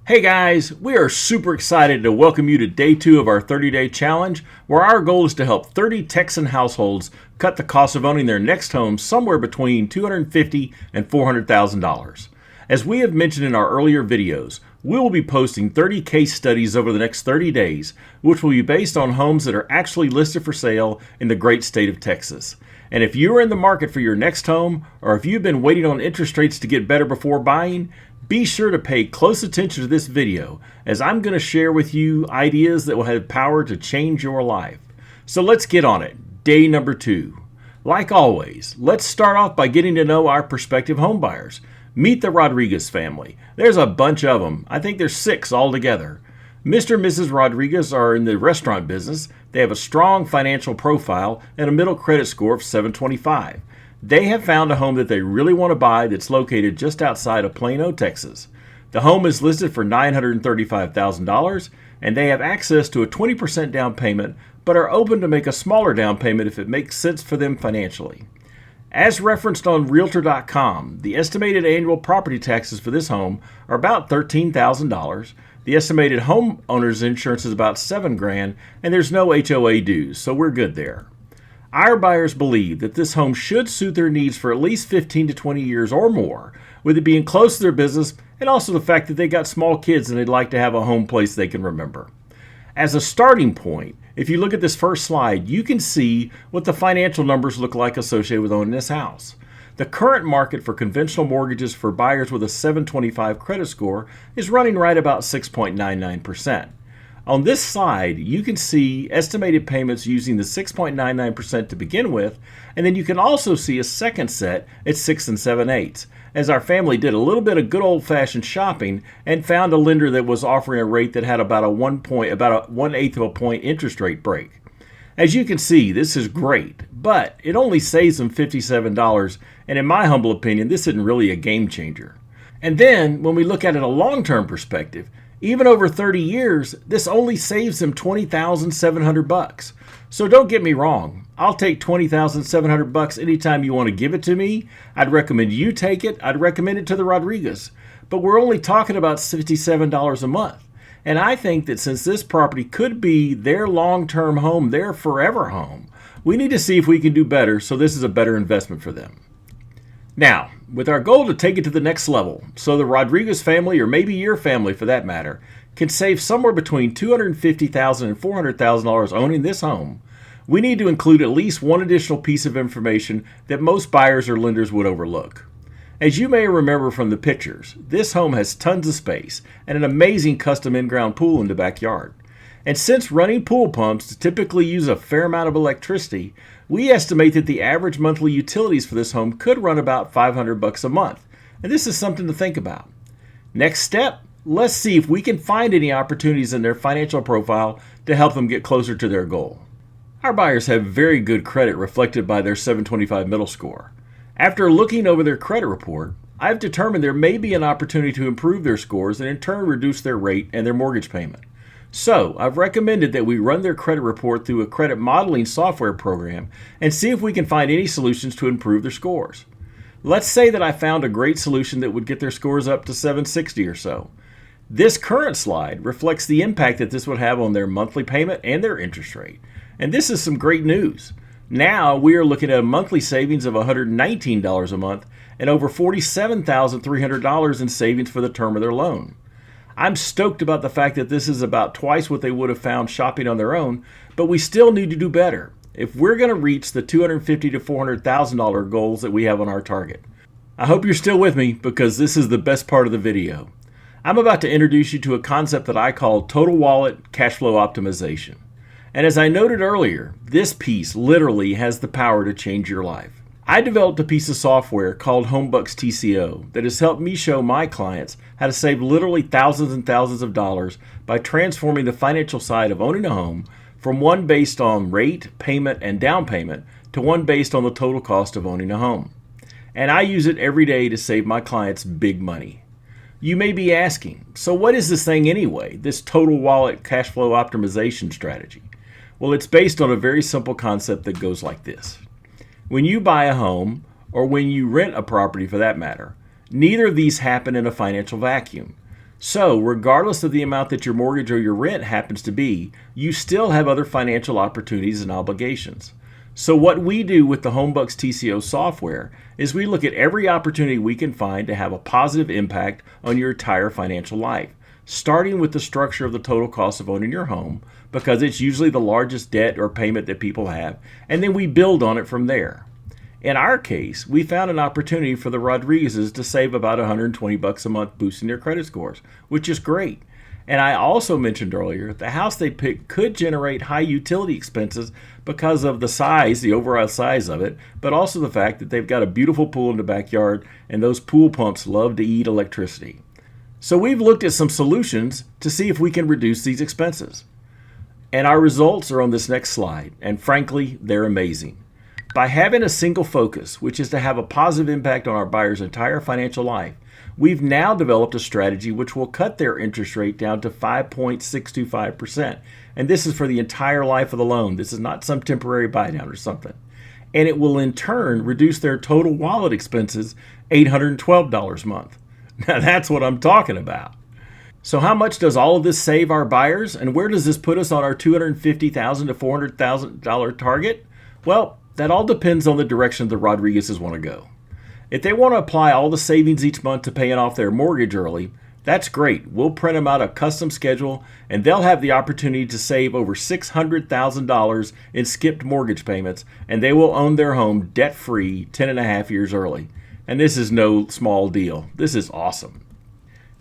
Hey guys, we are super excited to welcome you to day 2 of our 30-day challenge, where our goal is to help 30 Texan households cut the cost of owning their next home somewhere between $250,000 and $400,000. As we have mentioned in our earlier videos, we will be posting 30 case studies over the next 30 days, which will be based on homes that are actually listed for sale in the great state of Texas. And if you are in the market for your next home, or if you've been waiting on interest rates to get better before buying, be sure to pay close attention to this video, as I'm going to share with you ideas that will have power to change your life. So let's get on it. Day number 2. Like always, let's start off by getting to know our prospective homebuyers. Meet the Rodriguez family. There's a bunch of them. I think there's 6 altogether. Mr. and Mrs. Rodriguez are in the restaurant business. They have a strong financial profile and a middle credit score of 725. They have found a home that they really want to buy that's located just outside of Plano, Texas. The home is listed for $935,000, and they have access to a 20% down payment, but are open to make a smaller down payment if it makes sense for them financially. As referenced on Realtor.com, the estimated annual property taxes for this home are about $13,000. The estimated homeowner's insurance is about $7,000, and there's no HOA dues, so we're good there. Our buyers believe that this home should suit their needs for at least 15 to 20 years or more, with it being close to their business and also the fact that they got small kids and they'd like to have a home place they can remember. As a starting point, if you look at this first slide, you can see what the financial numbers look like associated with owning this house. The current market for conventional mortgages for buyers with a 725 credit score is running right about 6.99%. On this slide, you can see estimated payments using the 6.99% to begin with, and then you can also see a second set at 6 7/8, as our family did a little bit of good old-fashioned shopping and found a lender that was offering a rate that had about a 1/8 of a point interest rate break. As you can see, this is great, but it only saves them $57, and in my humble opinion, this isn't really a game changer. And then, when we look at it in a long-term perspective, even over 30 years, this only saves them $20,700. So don't get me wrong, I'll take $20,700 anytime you want to give it to me. I'd recommend you take it. I'd recommend it to the Rodriguez. But we're only talking about $57 a month. And I think that since this property could be their long-term home, their forever home, we need to see if we can do better so this is a better investment for them. Now, with our goal to take it to the next level, so the Rodriguez family, or maybe your family for that matter, can save somewhere between $250,000 and $400,000 owning this home, we need to include at least one additional piece of information that most buyers or lenders would overlook. As you may remember from the pictures, this home has tons of space and an amazing custom in-ground pool in the backyard. And since running pool pumps typically use a fair amount of electricity, we estimate that the average monthly utilities for this home could run about $500 a month. And this is something to think about. Next step, let's see if we can find any opportunities in their financial profile to help them get closer to their goal. Our buyers have very good credit reflected by their 725 middle score. After looking over their credit report, I've determined there may be an opportunity to improve their scores and in turn reduce their rate and their mortgage payment. So, I've recommended that we run their credit report through a credit modeling software program and see if we can find any solutions to improve their scores. Let's say that I found a great solution that would get their scores up to 760 or so. This current slide reflects the impact that this would have on their monthly payment and their interest rate. And this is some great news. Now we are looking at a monthly savings of $119 a month and over $47,300 in savings for the term of their loan. I'm stoked about the fact that this is about twice what they would have found shopping on their own, but we still need to do better if we're going to reach the $250,000 to $400,000 goals that we have on our target. I hope you're still with me because this is the best part of the video. I'm about to introduce you to a concept that I call total wallet cash flow optimization. And as I noted earlier, this piece literally has the power to change your life. I developed a piece of software called HomeBucks TCO that has helped me show my clients how to save literally thousands and thousands of dollars by transforming the financial side of owning a home from one based on rate, payment, and down payment to one based on the total cost of owning a home. And I use it every day to save my clients big money. You may be asking, so what is this thing anyway, this total wallet cash flow optimization strategy? Well, it's based on a very simple concept that goes like this. When you buy a home, or when you rent a property for that matter, neither of these happen in a financial vacuum. So, regardless of the amount that your mortgage or your rent happens to be, you still have other financial opportunities and obligations. So, what we do with the HomeBucks TCO software is we look at every opportunity we can find to have a positive impact on your entire financial life, starting with the structure of the total cost of owning your home, because it's usually the largest debt or payment that people have, and then we build on it from there. In our case, we found an opportunity for the Rodriguezes to save about $120 a month boosting their credit scores, which is great. And I also mentioned earlier, the house they picked could generate high utility expenses because of the size, the overall size of it, but also the fact that they've got a beautiful pool in the backyard and those pool pumps love to eat electricity. So we've looked at some solutions to see if we can reduce these expenses. And our results are on this next slide, and frankly, they're amazing. By having a single focus, which is to have a positive impact on our buyer's entire financial life, we've now developed a strategy which will cut their interest rate down to 5.625%. And this is for the entire life of the loan. This is not some temporary buy down or something. And it will in turn reduce their total wallet expenses $812 a month. Now that's what I'm talking about. So how much does all of this save our buyers, and where does this put us on our $250,000 to $400,000 target? Well, that all depends on the direction the Rodriguezes want to go. If they want to apply all the savings each month to paying off their mortgage early, that's great. We'll print them out a custom schedule, and they'll have the opportunity to save over $600,000 in skipped mortgage payments, and they will own their home debt-free 10.5 years early. And this is no small deal. This is awesome.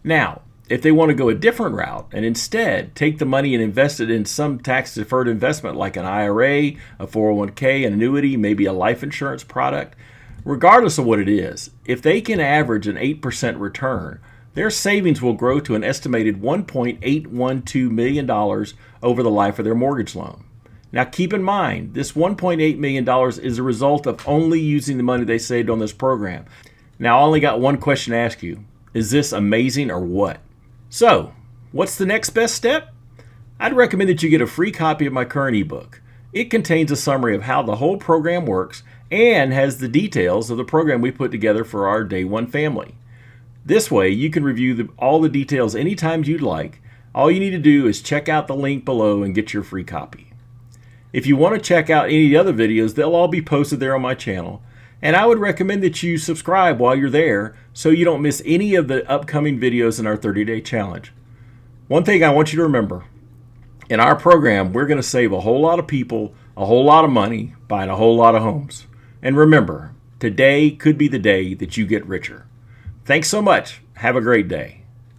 Now, if they want to go a different route and instead take the money and invest it in some tax-deferred investment like an IRA, a 401k, an annuity, maybe a life insurance product, regardless of what it is, if they can average an 8% return, their savings will grow to an estimated $1.812 million over the life of their mortgage loan. Now keep in mind, this $1.8 million is a result of only using the money they saved on this program. Now I only got one question to ask you. Is this amazing or what? So, what's the next best step? I'd recommend that you get a free copy of my current ebook. It contains a summary of how the whole program works and has the details of the program we put together for our Day One family. This way, you can review all the details anytime you'd like. All you need to do is check out the link below and get your free copy. If you want to check out any of the other videos, they'll all be posted there on my channel. And I would recommend that you subscribe while you're there so you don't miss any of the upcoming videos in our 30-day challenge. One thing I want you to remember, in our program, we're going to save a whole lot of people a whole lot of money buying a whole lot of homes. And remember, today could be the day that you get richer. Thanks so much. Have a great day.